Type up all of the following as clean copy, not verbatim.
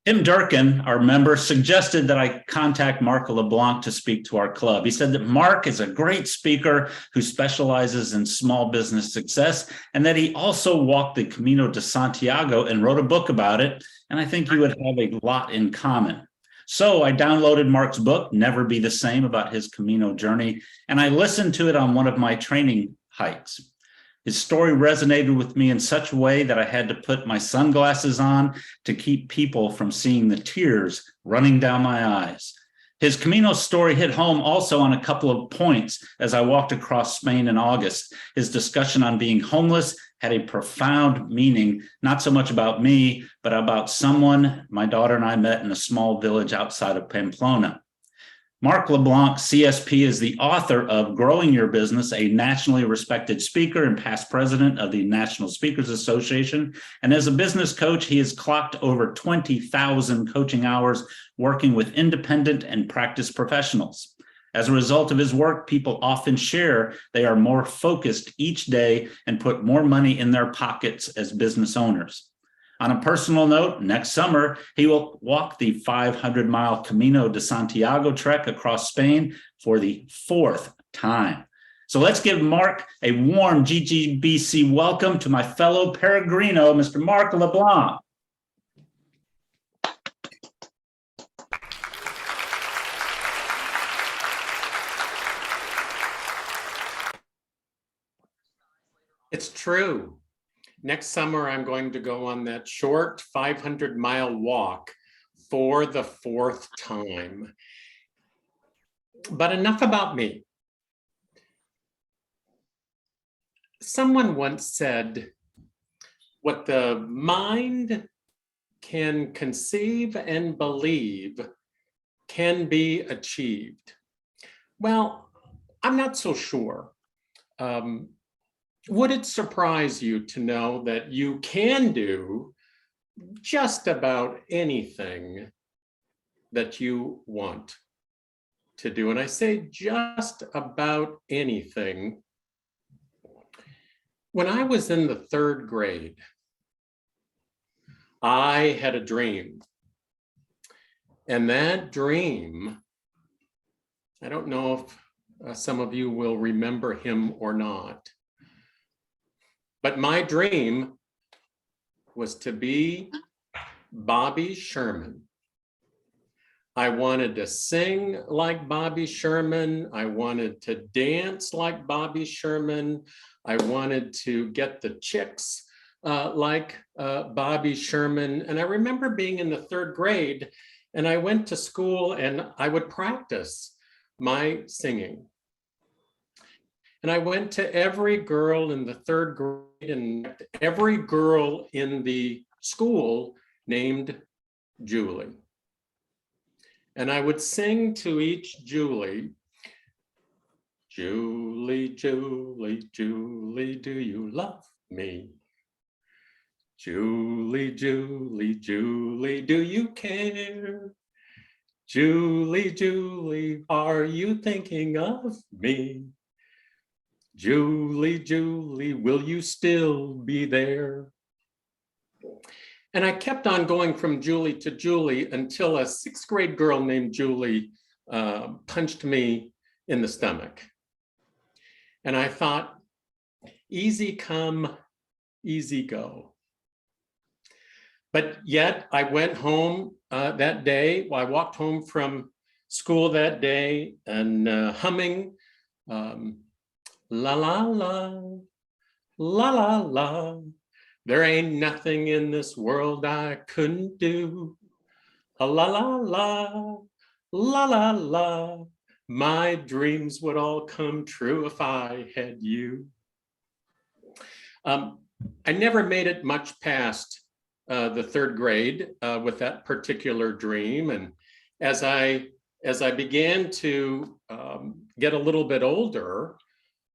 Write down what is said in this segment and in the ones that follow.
Tim Durkin, our member, suggested that I contact Mark LeBlanc to speak to our club. He said that Mark is a great speaker who specializes in small business success, and that he also walked the Camino de Santiago and wrote a book about it. And I think you would have a lot in common. So I downloaded Mark's book, Never Be the Same, about his Camino journey, and I listened to it on one of my training hikes. His story resonated with me in such a way that I had to put my sunglasses on to keep people from seeing the tears running down my eyes. His Camino story hit home also on a couple of points as I walked across Spain in August. His discussion on being homeless had a profound meaning, not so much about me, but about someone my daughter and I met in a small village outside of Pamplona. Mark LeBlanc, CSP, is the author of Growing Your Business, a nationally respected speaker and past president of the National Speakers Association. And as a business coach, he has clocked over 20,000 coaching hours working with independent and practice professionals. As a result of his work, people often share they are more focused each day and put more money in their pockets as business owners. On a personal note, next summer, he will walk the 500-mile Camino de Santiago trek across Spain for the 4th time. So let's give Mark a warm GGBC welcome to my fellow peregrino, Mr. Mark LeBlanc. It's true. Next summer, I'm going to go on that short 500-mile walk for the 4th time. But enough about me. Someone once said, what the mind can conceive and believe can be achieved. Well, I'm not so sure. Would it surprise you to know that you can do just about anything that you want to do? And I say just about anything. When I was in the 3rd grade, I had a dream. And that dream, I don't know if some of you will remember him or not. But my dream was to be Bobby Sherman. I wanted to sing like Bobby Sherman. I wanted to dance like Bobby Sherman. I wanted to get the chicks like Bobby Sherman. And I remember being in the 3rd grade, and I went to school and I would practice my singing. And I went to every girl in the 3rd grade and every girl in the school named Julie. And I would sing to each Julie, Julie, Julie, Julie, do you love me? Julie, Julie, Julie, do you care? Julie, Julie, are you thinking of me? Julie, Julie, will you still be there? And I kept on going from Julie to Julie until a 6th grade girl named Julie punched me in the stomach. And I thought, easy come, easy go. But yet I went home that day. I walked home from school that day and humming, la, la, la, la, la, la. There ain't nothing in this world I couldn't do. La, la, la, la, la, la. My dreams would all come true if I had you. I never made it much past the 3rd grade with that particular dream. And as I began to get a little bit older,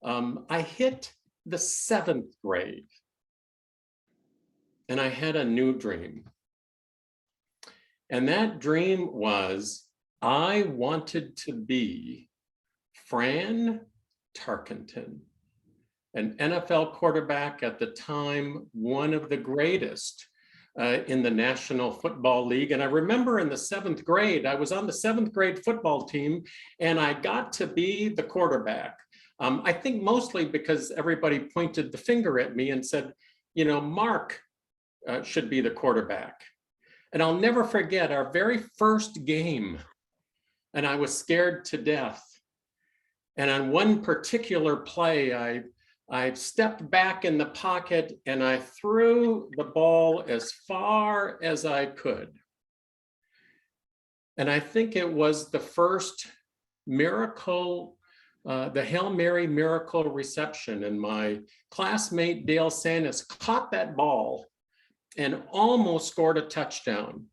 I hit the 7th grade and I had a new dream. And that dream was, I wanted to be Fran Tarkenton, an NFL quarterback at the time, one of the greatest in the National Football League. And I remember in the 7th grade, I was on the 7th grade football team, and I got to be the quarterback. I think mostly because everybody pointed the finger at me and said, you know, Mark should be the quarterback. And I'll never forget our very first game, and I was scared to death. And on one particular play, I stepped back in the pocket and I threw the ball as far as I could. And I think it was the first miracle, the Hail Mary miracle reception. And my classmate, Dale Sandus, caught that ball and almost scored a touchdown.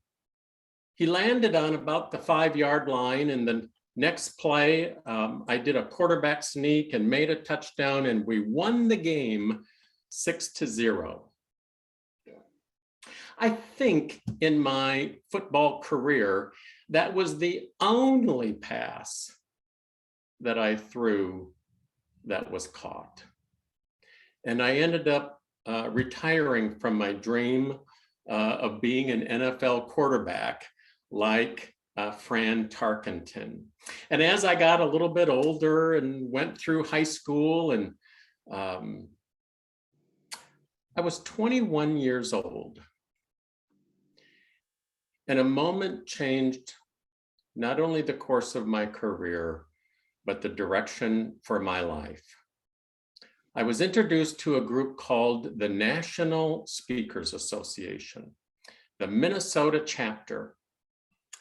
He landed on about the 5-yard line, and the next play, I did a quarterback sneak and made a touchdown, and we won the game 6-0. I think in my football career, that was the only pass that I threw that was caught. And I ended up retiring from my dream of being an NFL quarterback like Fran Tarkenton. And as I got a little bit older and went through high school, and I was 21 years old, and a moment changed not only the course of my career, but the direction for my life. I was introduced to a group called the National Speakers Association, the Minnesota chapter.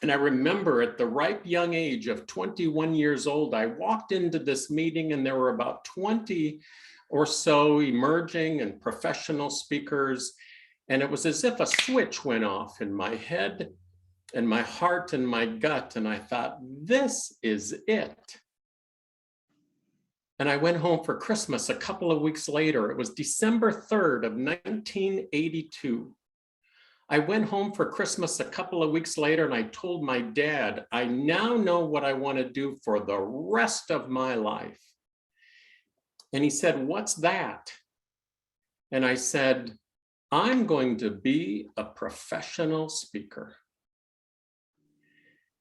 And I remember at the ripe young age of 21 years old, I walked into this meeting and there were about 20 or so emerging and professional speakers. And it was as if a switch went off in my head and my heart and my gut. And I thought, this is it. And I went home for Christmas a couple of weeks later. It was December 3rd of 1982. I went home for Christmas a couple of weeks later, and I told my dad, I now know what I want to do for the rest of my life. And he said, what's that? And I said, I'm going to be a professional speaker.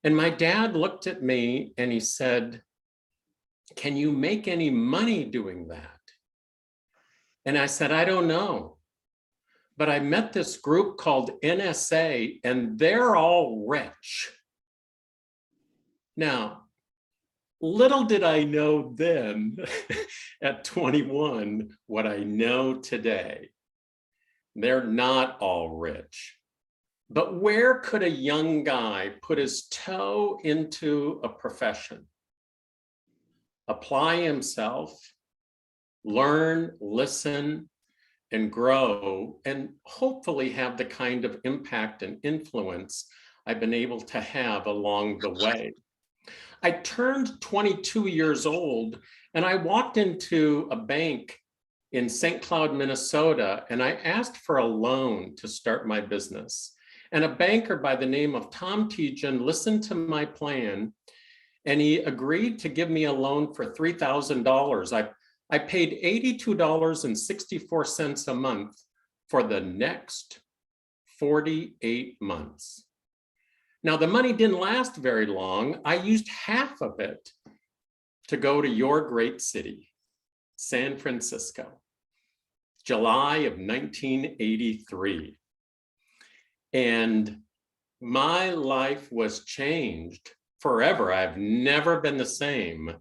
And my dad looked at me and he said, can you make any money doing that? And I said, I don't know. But I met this group called NSA, and they're all rich. Now, little did I know then at 21 what I know today. They're not all rich. But where could a young guy put his toe into a profession, apply himself, learn, listen, and grow, and hopefully have the kind of impact and influence I've been able to have along the way? I turned 22 years old and I walked into a bank in St. Cloud, Minnesota, and I asked for a loan to start my business. And a banker by the name of Tom Tejan listened to my plan, and he agreed to give me a loan for $3,000. I paid $82.64 a month for the next 48 months. Now, the money didn't last very long. I used half of it to go to your great city, San Francisco, July of 1983. And my life was changed forever. I've never been the same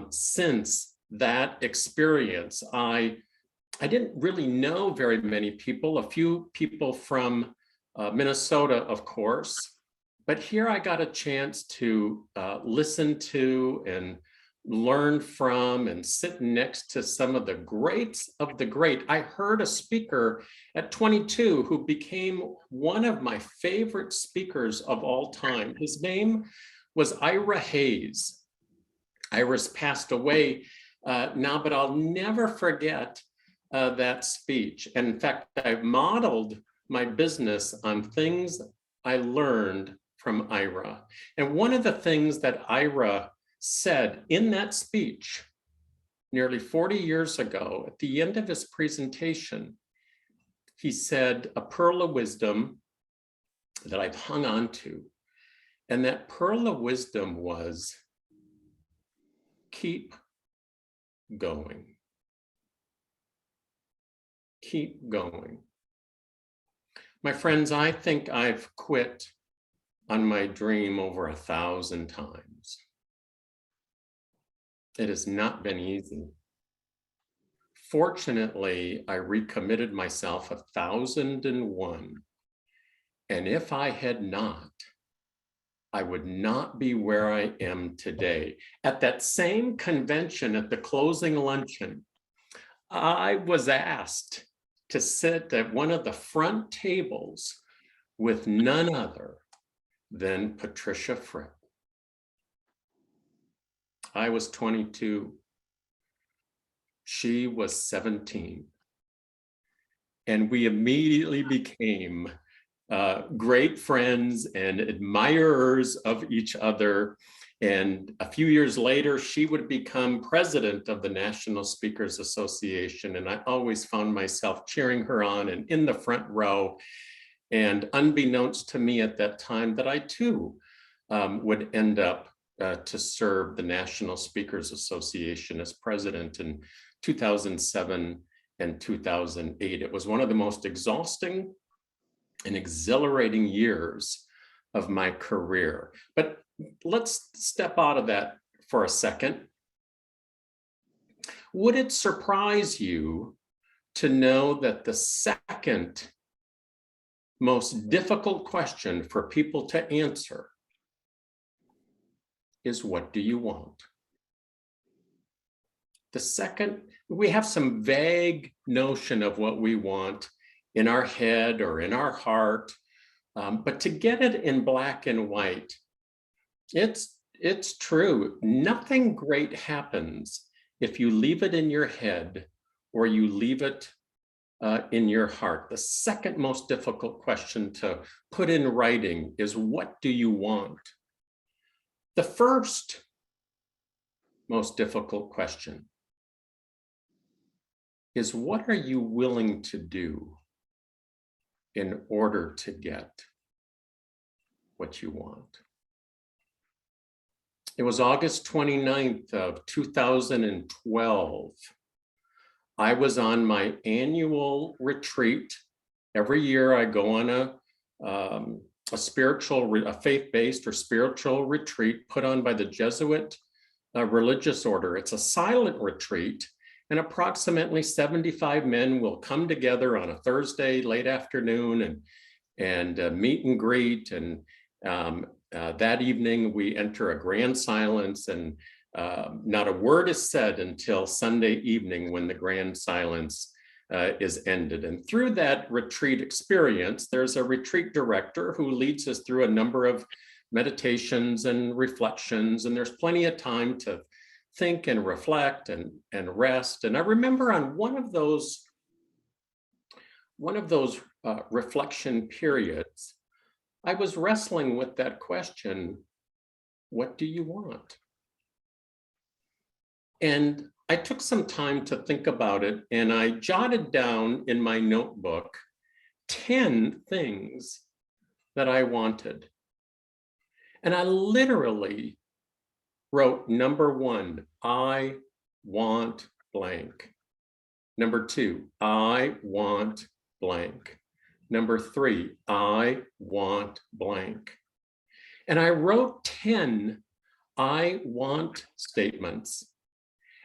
since that experience. I didn't really know very many people, a few people from Minnesota, of course, but here I got a chance to listen to and learn from and sit next to some of the greats of the great. I heard a speaker at 22 who became one of my favorite speakers of all time. His name was Ira Hayes. Ira's passed away now, but I'll never forget that speech. And in fact, I've modeled my business on things I learned from Ira. And one of the things that Ira said in that speech nearly 40 years ago, at the end of his presentation, he said a pearl of wisdom that I've hung on to. And that pearl of wisdom was, keep going. Keep going. My friends, I think I've quit on my dream over 1,000 times. It has not been easy. Fortunately, I recommitted myself 1,001. And if I had not, I would not be where I am today. At that same convention, at the closing luncheon, I was asked to sit at one of the front tables with none other than Patricia Fripp. I was 22. She was 17. And we immediately became great friends and admirers of each other. And a few years later, she would become president of the National Speakers Association. And I always found myself cheering her on and in the front row. And unbeknownst to me at that time, that I too would end up to serve the National Speakers Association as president in 2007 and 2008. It was one of the most exhausting and exhilarating years of my career. But let's step out of that for a second. Would it surprise you to know that the second most difficult question for people to answer is, what do you want? The second, we have some vague notion of what we want in our head or in our heart, but to get it in black and white, it's true. Nothing great happens if you leave it in your head or you leave it in your heart. The second most difficult question to put in writing is, what do you want? The first most difficult question is, what are you willing to do in order to get what you want? It was August 29th of 2012. I was on my annual retreat. Every year I go on a faith-based or spiritual retreat put on by the Jesuit religious order. It's a silent retreat, and approximately 75 men will come together on a Thursday late afternoon and meet and greet. And that evening we enter a grand silence, and not a word is said until Sunday evening, when the grand silence is ended. And through that retreat experience, there's a retreat director who leads us through a number of meditations and reflections, and there's plenty of time to think and reflect and rest. And I remember on one of those reflection periods, I was wrestling with that question, what do you want? And I took some time to think about it, and I jotted down in my notebook 10 things that I wanted. And I literally wrote, number 1, I want blank. Number 2, I want blank. Number 3, I want blank. And I wrote 10 I want statements,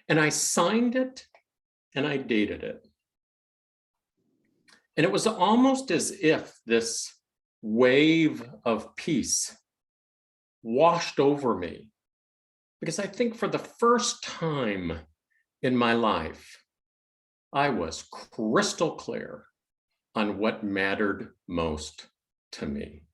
and I signed it and I dated it. And it was almost as if this wave of peace washed over me, because I think for the first time in my life, I was crystal clear on what mattered most to me.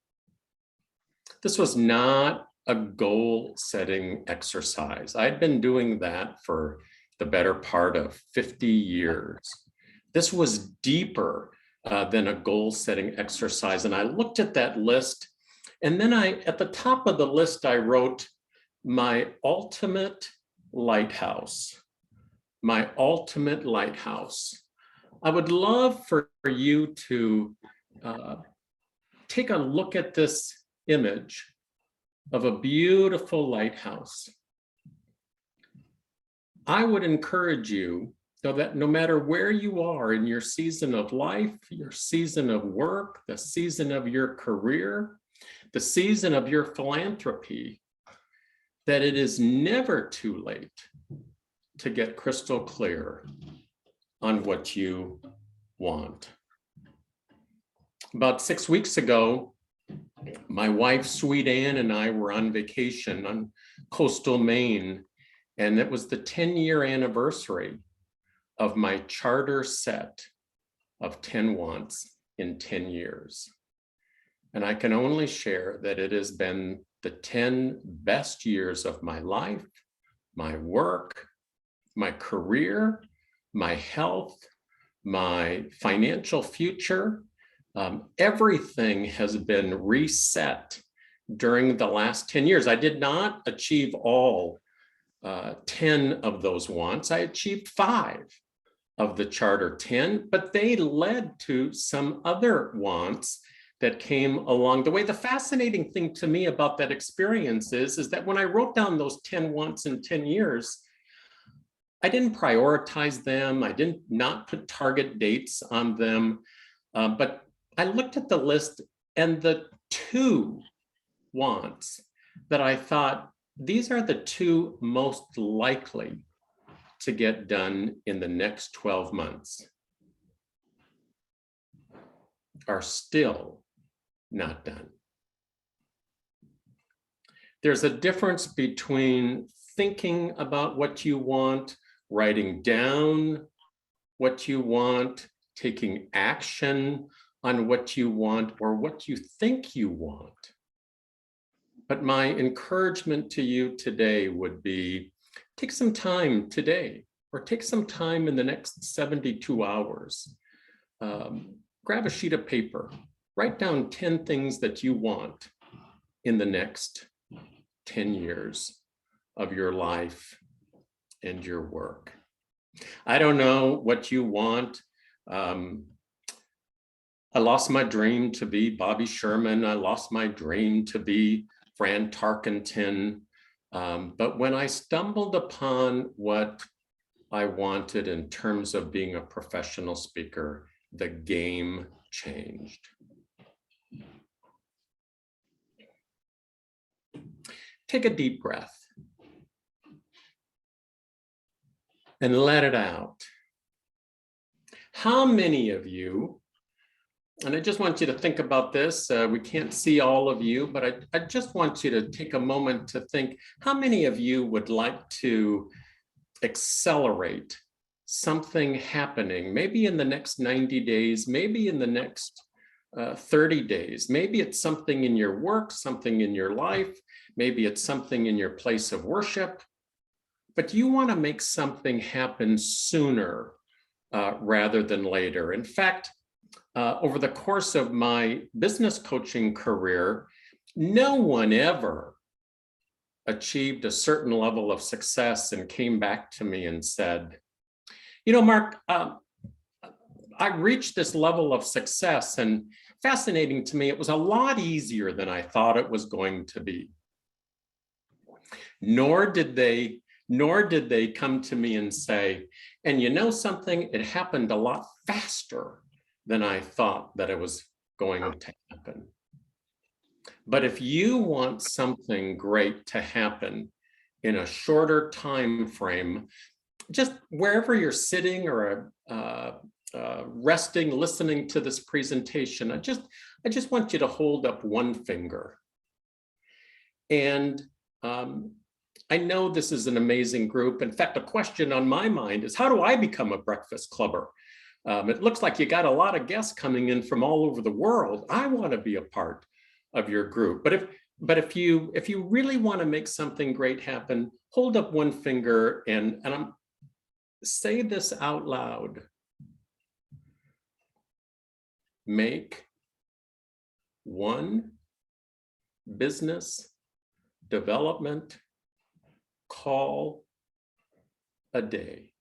This was not a goal-setting exercise. I'd been doing that for the better part of 50 years. This was deeper than a goal-setting exercise. And I looked at that list, and then at the top of the list, I wrote, my ultimate lighthouse. My ultimate lighthouse. I would love for you to take a look at this image of a beautiful lighthouse. I would encourage you, so that no matter where you are in your season of life, your season of work, the season of your career, the season of your philanthropy, that it is never too late to get crystal clear on what you want. About 6 weeks ago, my wife, Sweet Ann, and I were on vacation on coastal Maine, and it was the 10-year anniversary of my charter set of 10 wants in 10 years. And I can only share that it has been the 10 best years of my life, my work, my career, my health, my financial future. Everything has been reset during the last 10 years. I did not achieve all 10 of those wants. I achieved 5 of the charter 10, but they led to some other wants that came along the way. The fascinating thing to me about that experience is that when I wrote down those 10 wants in 10 years, I didn't prioritize them. I didn't not put target dates on them, but I looked at the list, and the 2 wants that I thought, these are the 2 most likely to get done in the next 12 months, are still not done. There's a difference between thinking about what you want, writing down what you want, taking action on what you want or what you think you want. But my encouragement to you today would be, take some time today, or take some time in the next 72 hours. Grab a sheet of paper, write down 10 things that you want in the next 10 years of your life and your work. I don't know what you want. I lost my dream to be Bobby Sherman. I lost my dream to be Fran Tarkenton. But when I stumbled upon what I wanted in terms of being a professional speaker, the game changed. Take a deep breath and let it out. How many of you, and I just want you to think about this, we can't see all of you, but I just want you to take a moment to think, how many of you would like to accelerate something happening, maybe in the next 90 days, maybe in the next 30 days, maybe it's something in your work, something in your life, maybe it's something in your place of worship, but you want to make something happen sooner rather than later. In fact, over the course of my business coaching career, no one ever achieved a certain level of success and came back to me and said, you know, Mark, I reached this level of success, and fascinating to me, it was a lot easier than I thought it was going to be. Nor did they come to me and say, and you know something, it happened a lot faster than I thought that it was going to happen. But if you want something great to happen in a shorter time frame, just wherever you're sitting or resting, listening to this presentation, I just want you to hold up one finger. And I know this is an amazing group. In fact, a question on my mind is, how do I become a breakfast clubber? It looks like you got a lot of guests coming in from all over the world. I want to be a part of your group. But if you really want to make something great happen, hold up one finger and say this out loud. Make one business development call a day.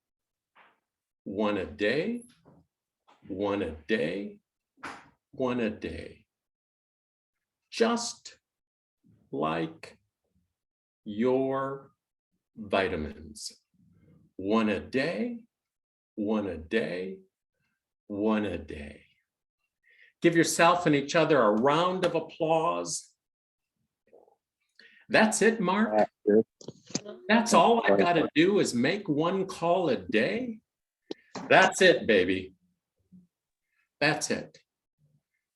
One a day, one a day, one a day. Just like your vitamins. One a day, one a day, one a day. Give yourself and each other a round of applause. That's it, Mark. That's all I've got to do is make one call a day. That's it, baby. That's it.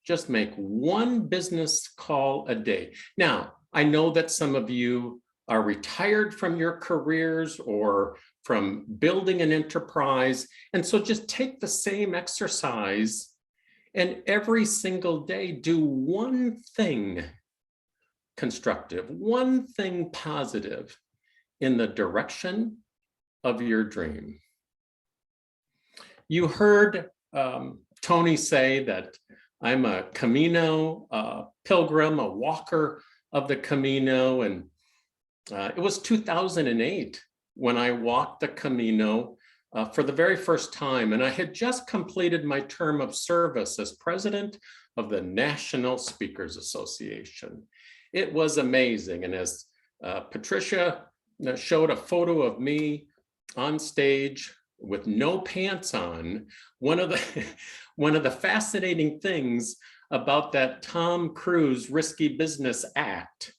Just make one business call a day. Now, I know that some of you are retired from your careers or from building an enterprise. And so just take the same exercise and every single day do one thing constructive, one thing positive in the direction of your dream. You heard Tony say that I'm a Camino pilgrim, a walker of the Camino, and it was 2008 when I walked the Camino for the very first time, and I had just completed my term of service as president of the National Speakers Association. It was amazing, and as Patricia showed a photo of me on stage with no pants on, one of the fascinating things about that Tom Cruise Risky Business act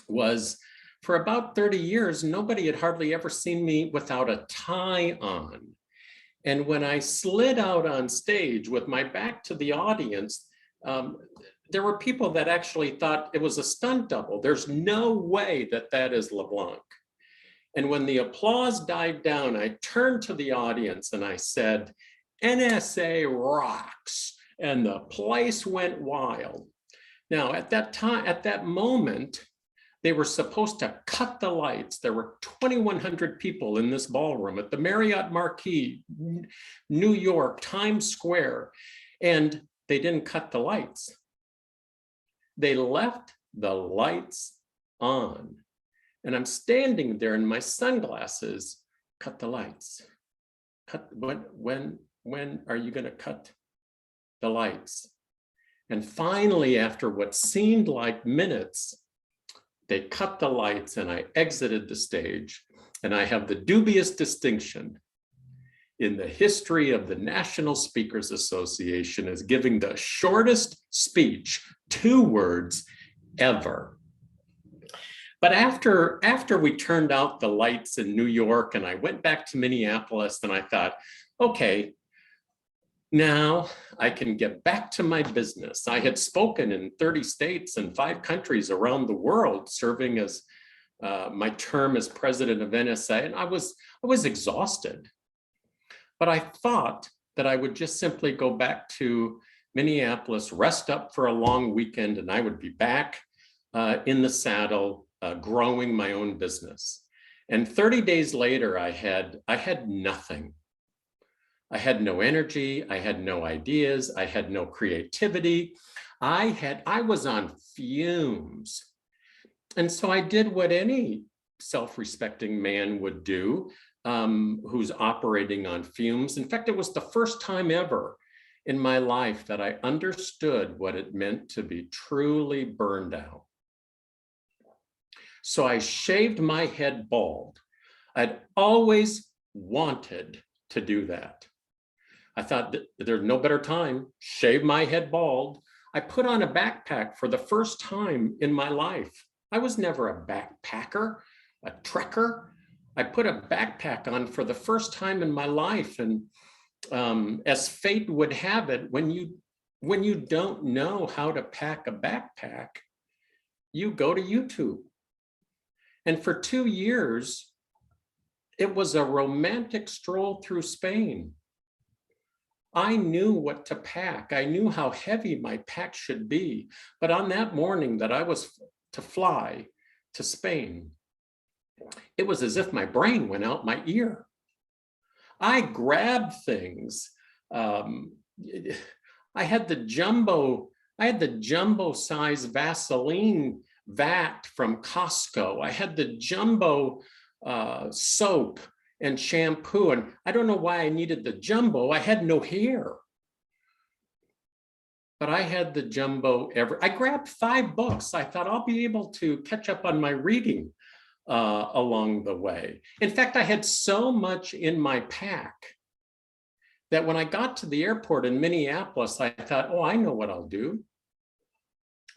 was for about 30 years, nobody had hardly ever seen me without a tie on. And when I slid out on stage with my back to the audience, there were people that actually thought it was a stunt double. There's no way that that is LeBlanc. And when the applause died down, I turned to the audience and I said, NSA rocks. And the place went wild. Now, at that time, at that moment, they were supposed to cut the lights. There were 2,100 people in this ballroom at the Marriott Marquis, New York, Times Square, and they didn't cut the lights. They left the lights on. And I'm standing there in my sunglasses, cut the lights. When are you gonna cut the lights? And finally, after what seemed like minutes, they cut the lights and I exited the stage. And I have the dubious distinction in the history of the National Speakers Association as giving the shortest speech, 2 words, ever. But after we turned out the lights in New York and I went back to Minneapolis and I thought, okay, now I can get back to my business. I had spoken in 30 states and 5 countries around the world, serving as my term as president of NSA, and I was exhausted. But I thought that I would just simply go back to Minneapolis, rest up for a long weekend, and I would be back in the saddle, growing my own business. And 30 days later, I had nothing. I had no energy, I had no ideas, I had no creativity. I was on fumes. And so I did what any self-respecting man would do who's operating on fumes. In fact, it was the first time ever in my life that I understood what it meant to be truly burned out. So I shaved my head bald. I'd always wanted to do that. I thought that there's no better time, shave my head bald. I put on a backpack for the first time in my life. I was never a backpacker, a trekker. I put a backpack on for the first time in my life. And as fate would have it, when you don't know how to pack a backpack, you go to YouTube. And for 2 years, it was a romantic stroll through Spain. I knew what to pack. I knew how heavy my pack should be. But on that morning that I was to fly to Spain, it was as if my brain went out my ear. I grabbed things. I had the jumbo size Vaseline vat from Costco. I had the jumbo soap and shampoo. And I don't know why I needed the jumbo. I had no hair. but I had the jumbo I grabbed 5 books. I thought I'll be able to catch up on my reading along the way. In fact, I had so much in my pack that when I got to the airport in Minneapolis, I thought, oh, I know what I'll do.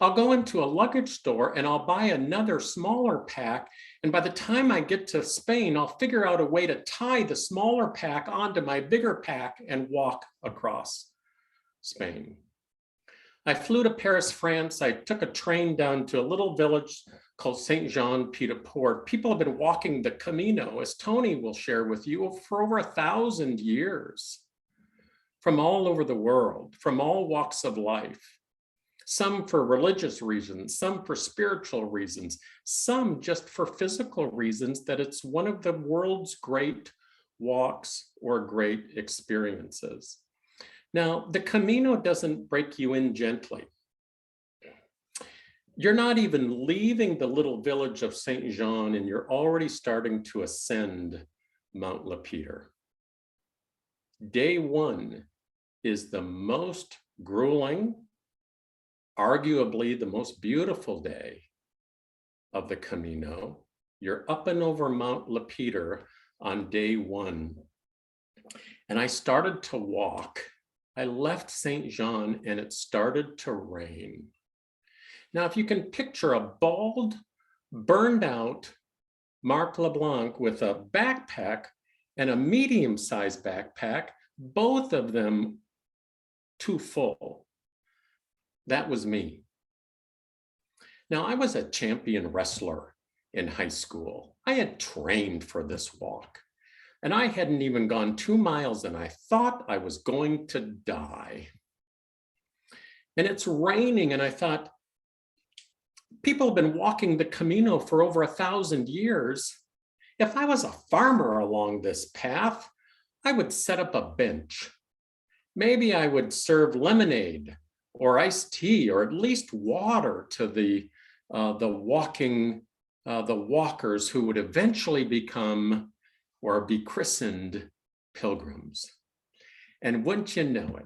I'll go into a luggage store and I'll buy another smaller pack. And by the time I get to Spain, I'll figure out a way to tie the smaller pack onto my bigger pack and walk across Spain. I flew to Paris, France. I took a train down to a little village called Saint-Jean-Pied-de-Port. People have been walking the Camino, as Tony will share with you, for over 1,000 years, from all over the world, from all walks of life. Some for religious reasons, some for spiritual reasons, some just for physical reasons, that it's one of the world's great walks or great experiences. Now, the Camino doesn't break you in gently. You're not even leaving the little village of Saint Jean and you're already starting to ascend Mount Lapeter. Day 1 is the most grueling, arguably the most beautiful day of the Camino. You're up and over Mount Lapeter on day 1. And I started to walk. I left Saint Jean and it started to rain. Now, if you can picture a bald, burned out Marc LeBlanc with a backpack and a medium-sized backpack, both of them too full. That was me. Now, I was a champion wrestler in high school. I had trained for this walk. And I hadn't even gone 2 miles and I thought I was going to die. And it's raining and I thought, people have been walking the Camino for over 1,000 years. If I was a farmer along this path, I would set up a bench. Maybe I would serve lemonade or iced tea or at least water to the walkers who would eventually become or be christened pilgrims. And wouldn't you know it,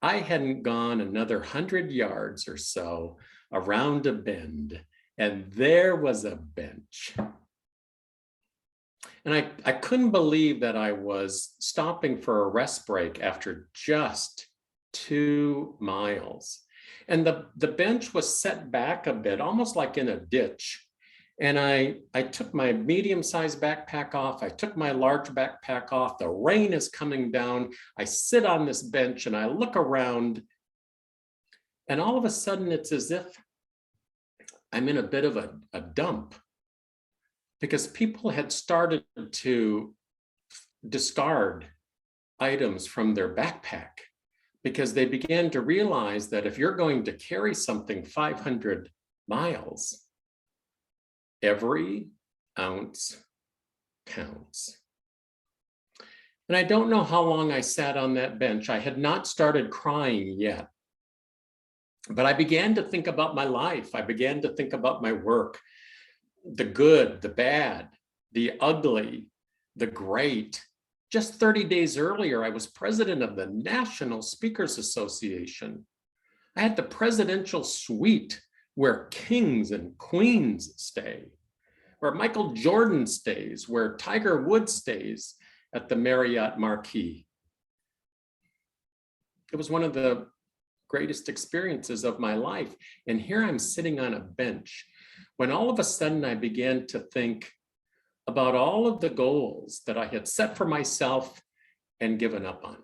I hadn't gone another 100 yards or so around a bend, and there was a bench. And I couldn't believe that I was stopping for a rest break after just 2 miles. And the bench was set back a bit, almost like in a ditch. And I took my medium-sized backpack off. I took my large backpack off. The rain is coming down. I sit on this bench and I look around. And all of a sudden, it's as if I'm in a bit of a dump, because people had started to discard items from their backpack, because they began to realize that if you're going to carry something 500 miles, every ounce counts. And I don't know how long I sat on that bench. I had not started crying yet, but I began to think about my life. I began to think about my work, the good, the bad, the ugly, the great. Just 30 days earlier, I was president of the National Speakers Association. I had the presidential suite where kings and queens stay, where Michael Jordan stays, where Tiger Woods stays at the Marriott Marquis. It was one of the greatest experiences of my life. And here I'm sitting on a bench when all of a sudden I began to think about all of the goals that I had set for myself and given up on.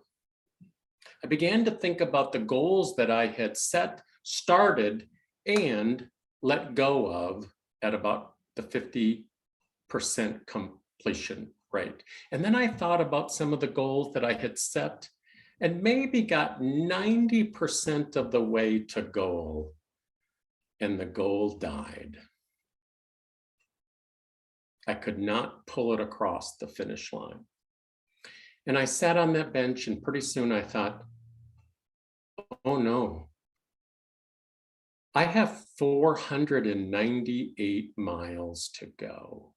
I began to think about the goals that I had set, started, and let go of at about the 50% completion rate. And then I thought about some of the goals that I had set and maybe got 90% of the way to goal, and the goal died. I could not pull it across the finish line. And I sat on that bench, and pretty soon I thought, oh no, I have 498 miles to go.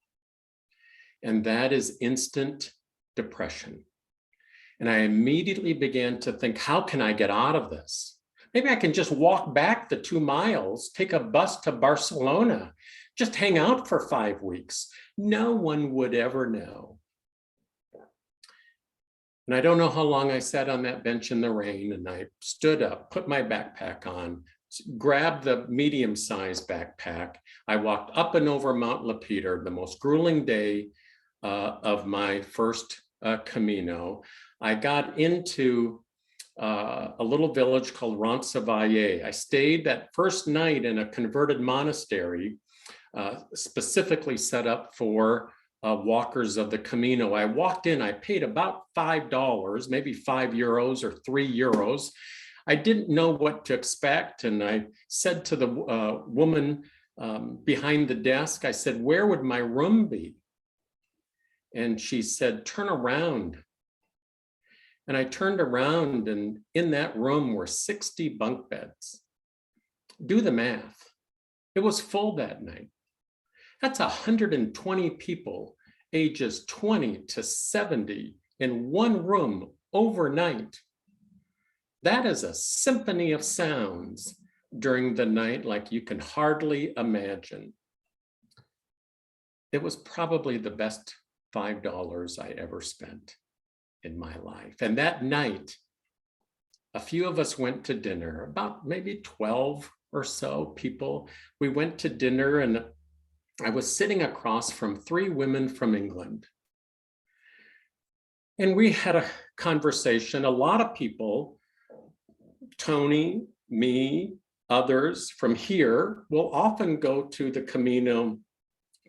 And that is instant depression. And I immediately began to think, how can I get out of this? Maybe I can just walk back the 2 miles, take a bus to Barcelona, just hang out for 5 weeks. No one would ever know. And I don't know how long I sat on that bench in the rain, and I stood up, put my backpack on, grabbed the medium-sized backpack. I walked up and over Mount Lapeter, the most grueling day of my first Camino. I got into a little village called Roncesvalles. I stayed that first night in a converted monastery, specifically set up for walkers of the Camino. I walked in, I paid about $5, maybe €5 or €3. I didn't know what to expect. And I said to the woman behind the desk, I said, "Where would my room be?" And she said, "Turn around." And I turned around, and in that room were 60 bunk beds. Do the math. It was full that night. That's 120 people, ages 20 to 70, in one room overnight. That is a symphony of sounds during the night like you can hardly imagine. It was probably the best $5 I ever spent in my life. And that night, a few of us went to dinner, about maybe 12 or so people. We went to dinner, and I was sitting across from 3 women from England. And we had a conversation. A lot of people, Tony, me, others from here, will often go to the Camino,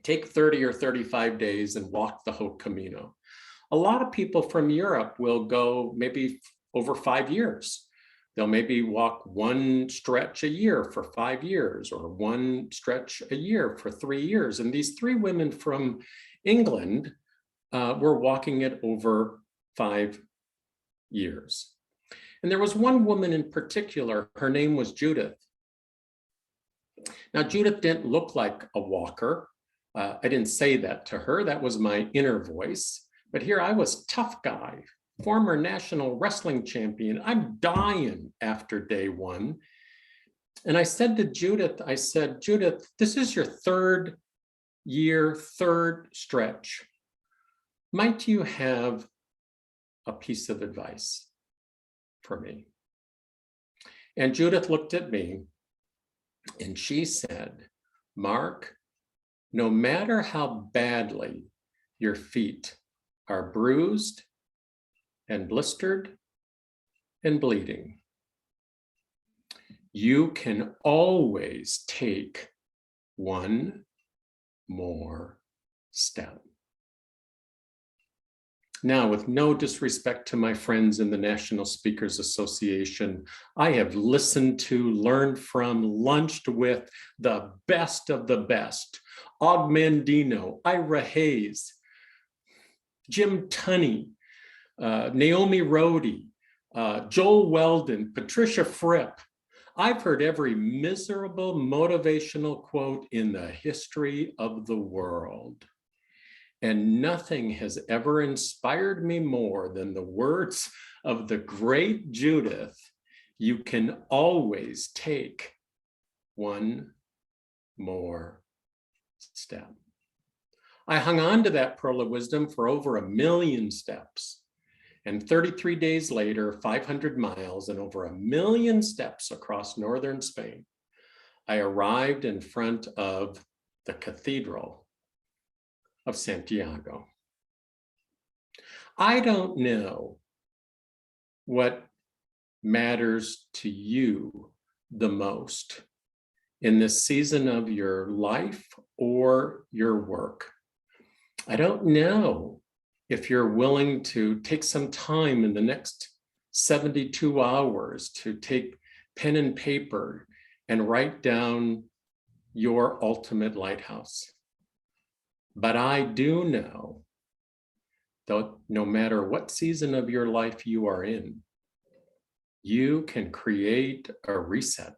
take 30 or 35 days and walk the whole Camino. A lot of people from Europe will go maybe over 5 years. They'll maybe walk one stretch a year for 5 years, or one stretch a year for 3 years. And these 3 women from England were walking it over 5 years. And there was one woman in particular, her name was Judith. Now, Judith didn't look like a walker. I didn't say that to her. That was my inner voice. But here I was, tough guy, former national wrestling champion. I'm dying after day 1. And I said to Judith, I said, "Judith, this is your 3rd year, 3rd stretch. Might you have a piece of advice for me?" And Judith looked at me and she said, "Mark, no matter how badly your feet are bruised and blistered and bleeding, you can always take one more step." Now, with no disrespect to my friends in the National Speakers Association, I have listened to, learned from, lunched with the best of the best. Og Mandino, Ira Hayes, Jim Tunney, Naomi Rhodey, Joel Weldon, Patricia Fripp. I've heard every miserable motivational quote in the history of the world. And nothing has ever inspired me more than the words of the great Judith: "You can always take one more step." I hung on to that pearl of wisdom for over 1 million steps. And 33 days later, 500 miles and over 1 million steps across northern Spain, I arrived in front of the Cathedral of Santiago. I don't know what matters to you the most in this season of your life or your work. I don't know if you're willing to take some time in the next 72 hours to take pen and paper and write down your ultimate lighthouse. But I do know that no matter what season of your life you are in, you can create a reset.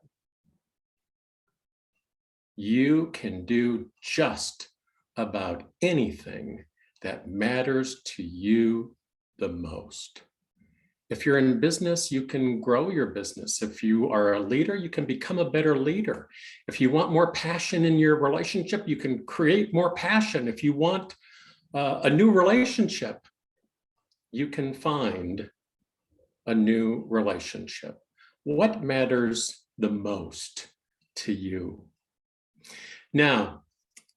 You can do just about anything that matters to you the most. If you're in business, you can grow your business. If you are a leader, you can become a better leader. If you want more passion in your relationship, you can create more passion. If you want a new relationship, you can find a new relationship. What matters the most to you? Now,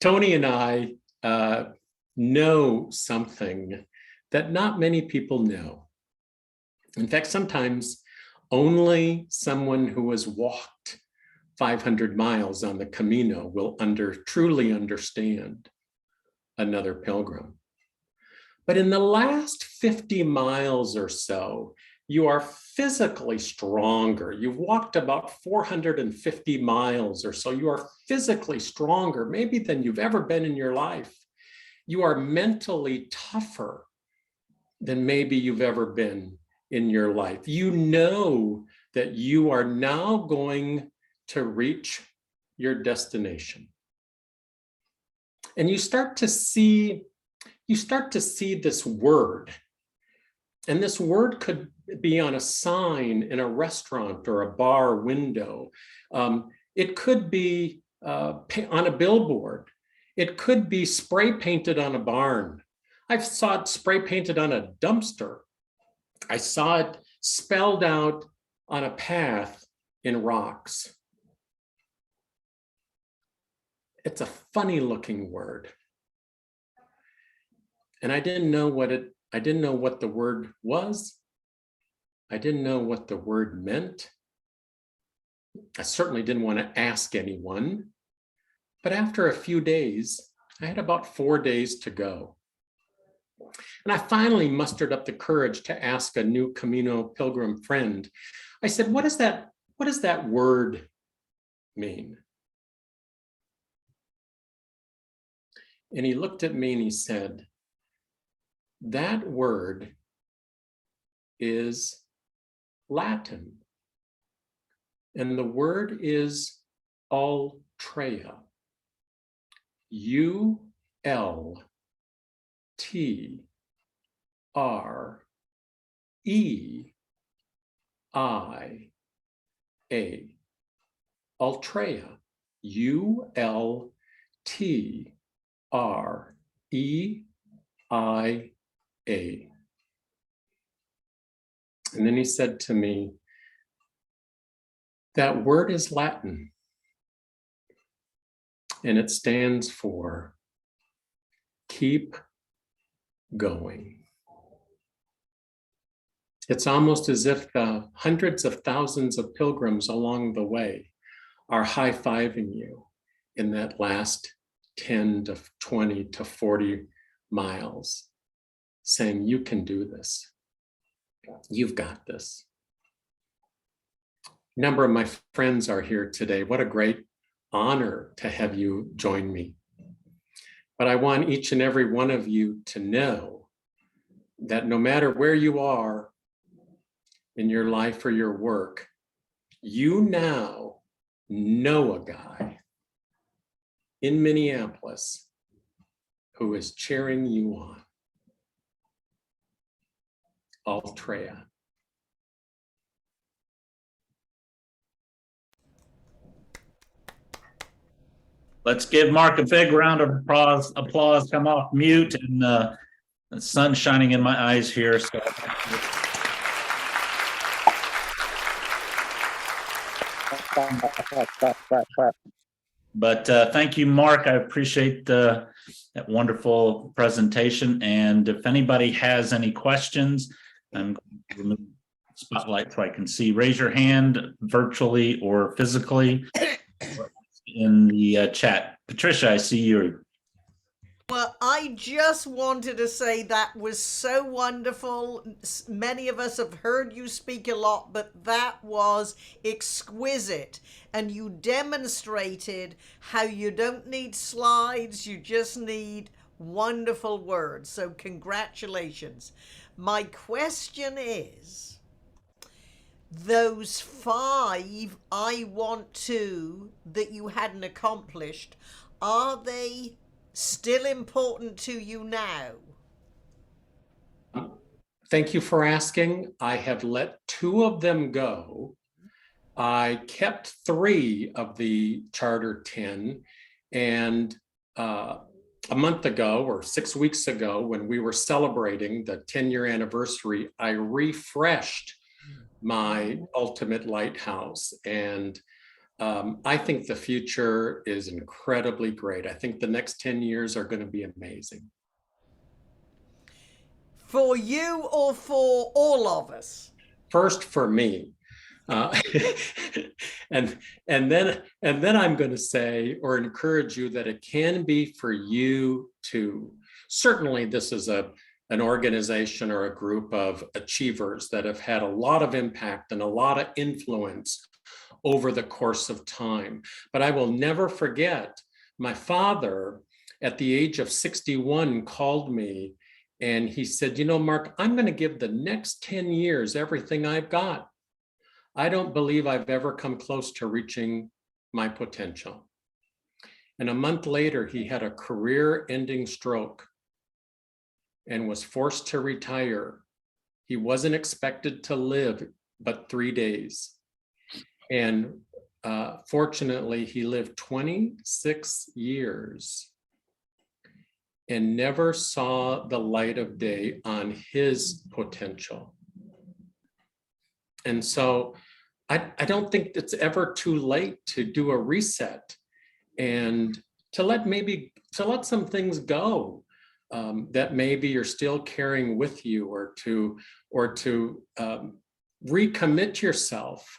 Tony and I know something that not many people know. In fact, sometimes only someone who has walked 500 miles on the Camino will truly understand another pilgrim. But in the last 50 miles or so, you are physically stronger. You've walked about 450 miles or so. You are physically stronger, maybe than you've ever been in your life. You are mentally tougher than maybe you've ever been in your life. You know that you are now going to reach your destination. And you start to see this word. And this word could be on a sign in a restaurant or a bar window. It could be on a billboard. It could be spray painted on a barn. I saw it spray painted on a dumpster. I saw it spelled out on a path in rocks. It's a funny looking word. And I didn't know what the word was. I didn't know what the word meant. I certainly didn't want to ask anyone. But after a few days, I had about 4 days to go. And I finally mustered up the courage to ask a new Camino pilgrim friend. I said, what does that word mean? And he looked at me and he said, that word is Latin. And the word is ultrea. U-L-T-R-E-I-A. Ultrea. U-L-T-R-E-I-A. And then he said to me, that word is Latin, and it stands for keep going. It's almost as if the hundreds of thousands of pilgrims along the way are high-fiving you in that last 10 to 20 to 40 miles, saying, you can do this. You've got this. A number of my friends are here today. What a great honor to have you join me. But I want each and every one of you to know that no matter where you are in your life or your work, you now know a guy in Minneapolis who is cheering you on. Ultrea. Let's give Mark a big round of applause. Come off mute, and the sun's shining in my eyes here. So. But thank you, Mark. I appreciate that wonderful presentation. And if anybody has any questions, I'm going to remove the spotlight so I can see. Raise your hand virtually or physically in the chat. Patricia, I see you. Well, I just wanted to say that was so wonderful. Many of us have heard you speak a lot, but that was exquisite. And you demonstrated how you don't need slides, you just need wonderful words. So congratulations. My question is, those 5 I want to that you hadn't accomplished, are they still important to you now? Thank you for asking. I have let 2 of them go. I kept 3 of the Charter 10, and a month ago or 6 weeks ago, when we were celebrating the 10-year anniversary, I refreshed my Ultimate Lighthouse, and I think the future is incredibly great. I think the next 10 years are going to be amazing. For you or for all of us? First for me. Uh, and then I'm going to say or encourage you that it can be for you too. Certainly, this is an organization or a group of achievers that have had a lot of impact and a lot of influence over the course of time. But I will never forget my father at the age of 61 called me and he said, you know, Mark, I'm going to give the next 10 years everything I've got. I don't believe I've ever come close to reaching my potential. And a month later, he had a career-ending stroke and was forced to retire. He wasn't expected to live but 3 days. And fortunately, he lived 26 years and never saw the light of day on his potential. And so I don't think it's ever too late to do a reset and to let some things go that maybe you're still carrying with you, or to recommit yourself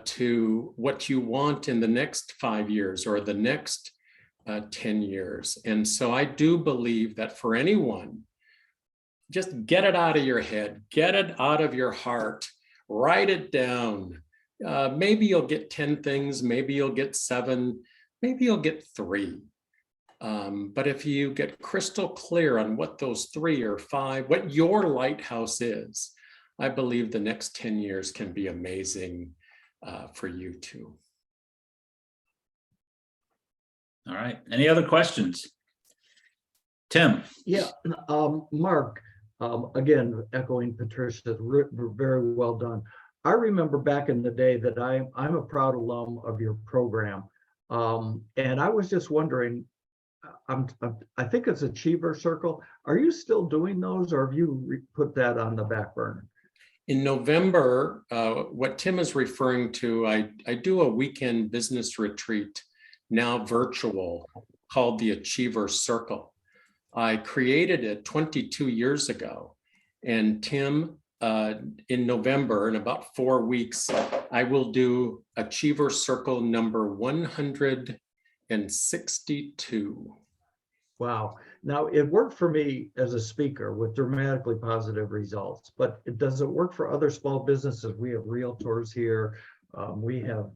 to what you want in the next 5 years or the next 10 years. And so I do believe that for anyone, just get it out of your head, get it out of your heart. Write it down. Maybe you'll get 10 things, maybe you'll get 7, maybe you'll get 3. But if you get crystal clear on what those 3 or 5, what your lighthouse is, I believe the next 10 years can be amazing for you too. All right. Any other questions? Tim. Yeah, Mark, again, echoing Patricia's, very well done. I remember back in the day that I'm a proud alum of your program. And I was just wondering, I think it's Achiever Circle. Are you still doing those, or have you put that on the back burner? In November, what Tim is referring to, I do a weekend business retreat, now virtual, called the Achiever Circle. I created it 22 years ago. And Tim, in November, in about 4 weeks, I will do Achiever Circle number 162. Wow. Now, it worked for me as a speaker with dramatically positive results, but does it work for other small businesses? We have realtors here. We have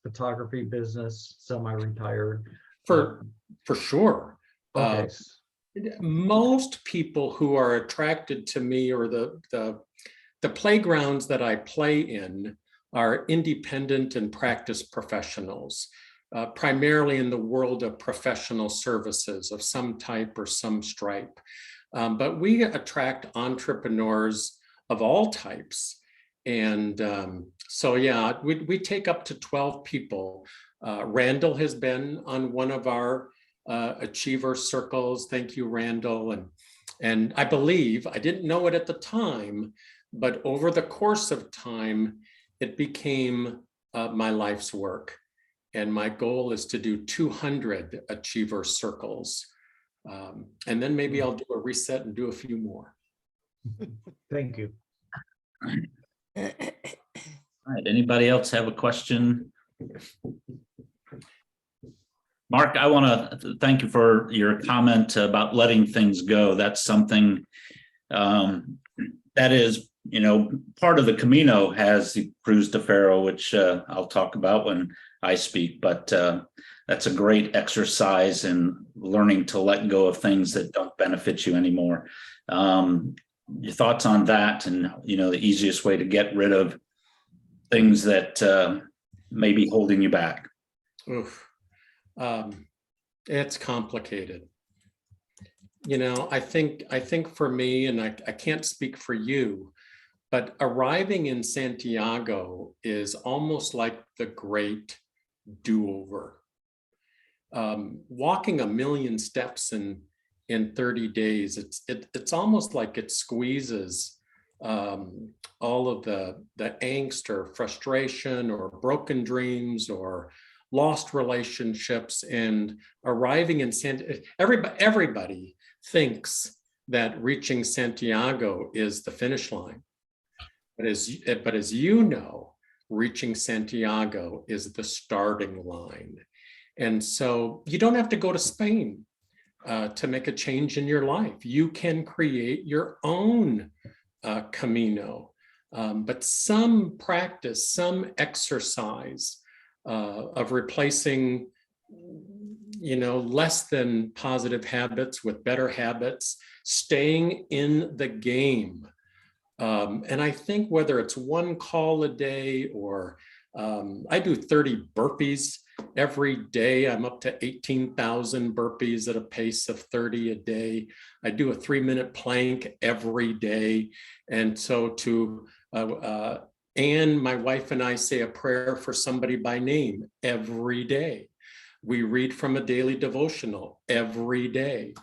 photography business, semi-retired. For sure. Okay. Most people who are attracted to me, or the playgrounds that I play in, are independent and practice professionals, primarily in the world of professional services of some type or some stripe. But we attract entrepreneurs of all types. And so, yeah, we take up to 12 people. Randall has been on one of our Achiever Circles. Thank you, Randall. And I believe, I didn't know it at the time, but over the course of time, it became my life's work. And my goal is to do 200 Achiever Circles. And then maybe I'll do a reset and do a few more. Thank you. All right. Anybody else have a question? Mark, I want to thank you for your comment about letting things go. That's something that is, part of the Camino has the Cruz de Ferro, which I'll talk about when I speak, but that's a great exercise in learning to let go of things that don't benefit you anymore. Your thoughts on that, and the easiest way to get rid of things that may be holding you back? Oof. It's complicated. I think for me, and I can't speak for you, but arriving in Santiago is almost like the great do-over. Walking 1,000,000 steps in 30 days, it's almost like it squeezes all of the angst or frustration or broken dreams or lost relationships. And arriving in everybody thinks that reaching Santiago is the finish line. But as you know, reaching Santiago is the starting line. And so you don't have to go to Spain to make a change in your life. You can create your own Camino, but some practice, some exercise of replacing, less than positive habits with better habits, staying in the game. And I think whether it's one call a day or I do 30 burpees every day. I'm up to 18,000 burpees at a pace of 30 a day. I do a 3-minute plank every day. And so Anne, my wife, and I say a prayer for somebody by name every day. We read from a daily devotional every day.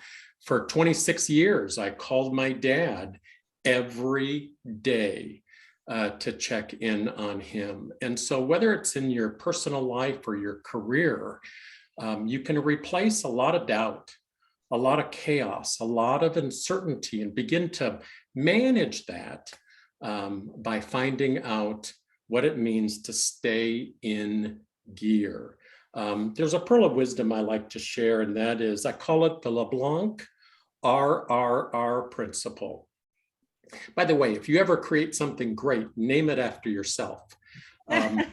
For 26 years, I called my dad every day to check in on him. And so whether it's in your personal life or your career, you can replace a lot of doubt, a lot of chaos, a lot of uncertainty, and begin to manage that by finding out what it means to stay in gear. There's a pearl of wisdom I like to share, and that is, I call it the LeBlanc RRR principle. By the way, if you ever create something great, name it after yourself. And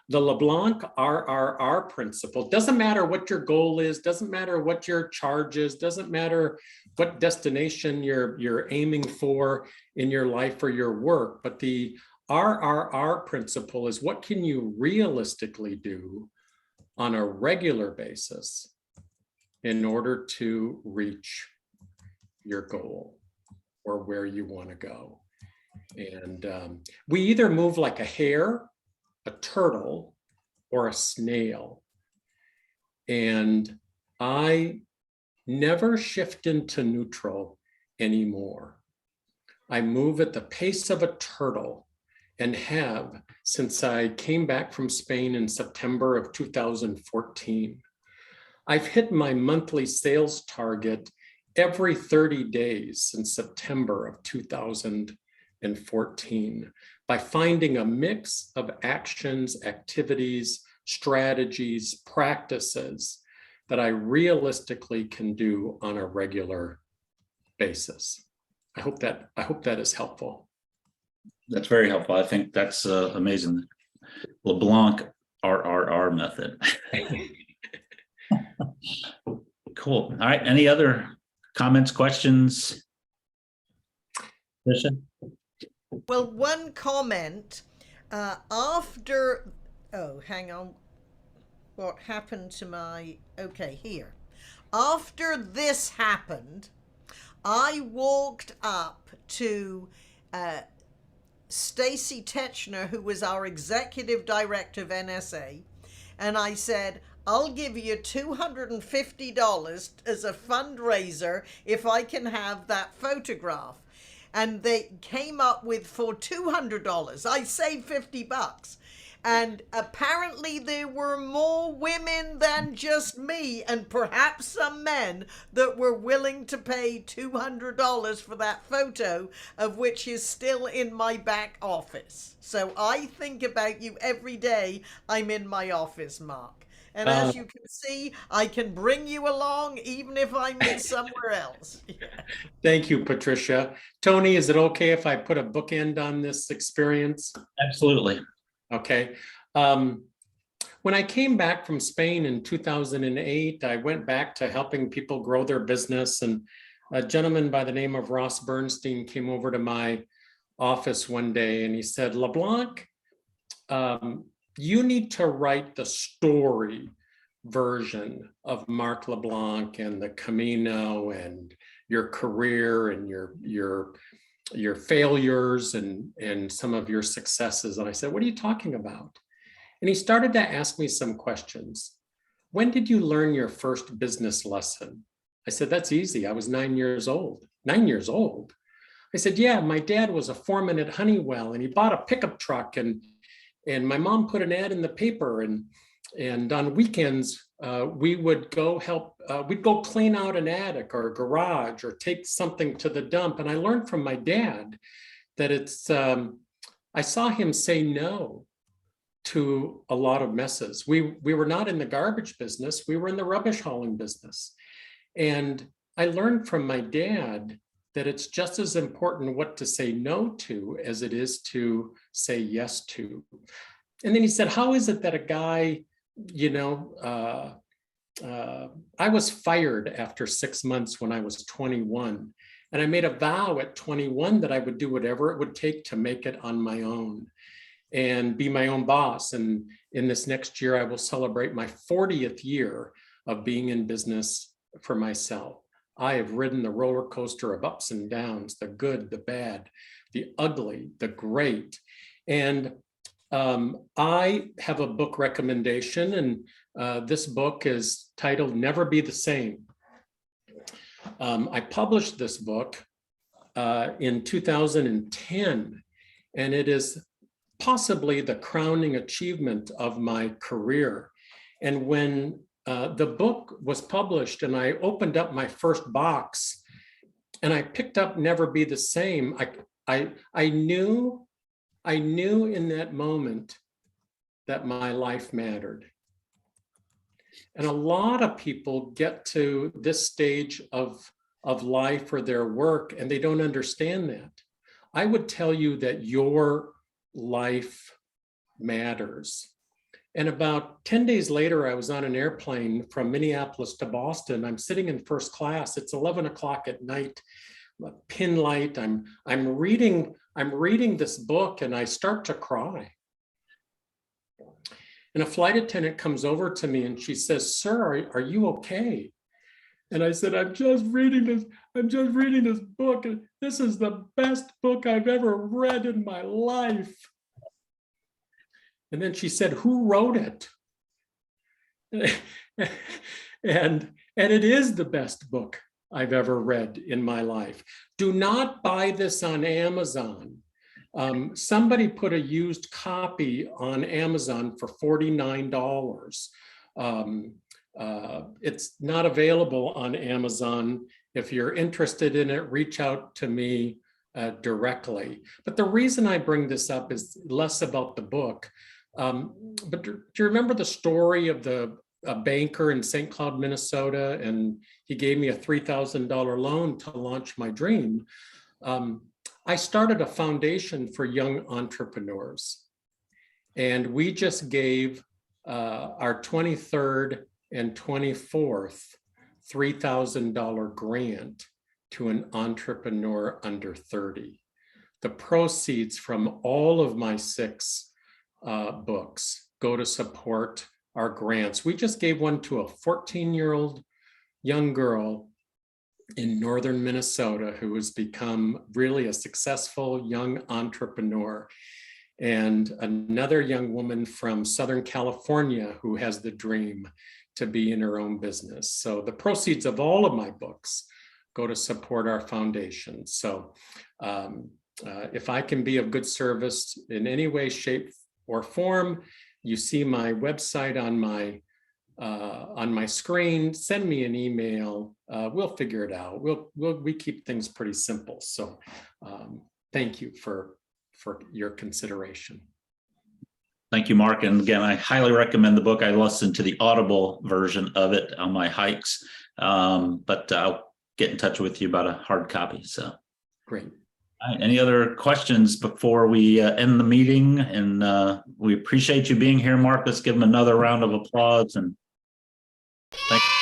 the LeBlanc RRR principle, doesn't matter what your goal is, doesn't matter what your charge is, doesn't matter what destination you're aiming for in your life or your work, but the RRR principle is, what can you realistically do on a regular basis in order to reach your goal or where you want to go. And we either move like a hare, a turtle, or a snail. And I never shift into neutral anymore. I move at the pace of a turtle, and have since I came back from Spain in September of 2014. I've hit my monthly sales target every 30 days since September of 2014 by finding a mix of actions, activities, strategies, practices that I realistically can do on a regular basis. I hope that is helpful. That's very helpful. I think that's amazing. LeBlanc RRR method. Cool. All right. Any other comments, questions? Tricia? Well, one comment after, oh, hang on. What happened to my, okay, here. After this happened, I walked up to Stacy Techner, who was our executive director of NSA, and I said, I'll give you $250 as a fundraiser if I can have that photograph. And they came up with, for $200, I saved $50. And apparently there were more women than just me, and perhaps some men, that were willing to pay $200 for that photo, of which is still in my back office. So I think about you every day I'm in my office, Mark. And as you can see, I can bring you along even if I'm in somewhere else. Yeah. Thank you, Patricia. Tony, is it okay if I put a bookend on this experience? Absolutely. Okay. When I came back from Spain in 2008, I went back to helping people grow their business. And a gentleman by the name of Ross Bernstein came over to my office one day and he said, LeBlanc, you need to write the story version of Mark LeBlanc and the Camino and your career and your failures and some of your successes. And I said, what are you talking about? And he started to ask me some questions. When did you learn your first business lesson? I said, that's easy. I was 9 years old. 9 years old? I said, yeah, my dad was a foreman at Honeywell and he bought a pickup truck and my mom put an ad in the paper and on weekends, we would go help, we'd go clean out an attic or a garage or take something to the dump. And I learned from my dad that it's, I saw him say no to a lot of messes. We were not in the garbage business, we were in the rubbish hauling business. And I learned from my dad that it's just as important what to say no to as it is to say yes to. And then he said, how is it that a guy, you know, I was fired after 6 months when I was 21. And I made a vow at 21 that I would do whatever it would take to make it on my own and be my own boss. And in this next year, I will celebrate my 40th year of being in business for myself. I have ridden the roller coaster of ups and downs, the good, the bad, the ugly, the great. And I have a book recommendation, and this book is titled Never Be the Same. I published this book in 2010, and it is possibly the crowning achievement of my career. And when the book was published and I opened up my first box and I picked up Never Be the Same, I knew in that moment that my life mattered. And a lot of people get to this stage of life or their work and they don't understand that. I would tell you that your life matters. And about 10 days later, I was on an airplane from Minneapolis to Boston. I'm sitting in first class. It's 11 o'clock at night, pin light. I'm reading this book and I start to cry. And a flight attendant comes over to me and she says, "Sir, are you okay?" And I said, I'm just reading this book. And this is the best book I've ever read in my life. And then she said, "Who wrote it?" And it is the best book I've ever read in my life. Do not buy this on Amazon. Somebody put a used copy on Amazon for $49. It's not available on Amazon. If you're interested in it, reach out to me directly. But the reason I bring this up is less about the book. But do you remember the story of a banker in St. Cloud, Minnesota, and he gave me a $3,000 loan to launch my dream? I started a foundation for young entrepreneurs, and we just gave our 23rd and 24th $3,000 grant to an entrepreneur under 30. The proceeds from all of my 6 books go to support our grants. We just gave one to a 14-year-old young girl in northern Minnesota who has become really a successful young entrepreneur, and another young woman from Southern California who has the dream to be in her own business. So the proceeds of all of my books go to support our foundation. So if I can be of good service in any way, shape, or form, you see my website on my screen. Send me an email. We'll figure it out. We keep things pretty simple. So thank you for your consideration. Thank you, Mark. And again, I highly recommend the book. I listened to the Audible version of it on my hikes, but I'll get in touch with you about a hard copy. So great. All right, any other questions before we end the meeting? And we appreciate you being here, Mark. Let's give him another round of applause. And thank you.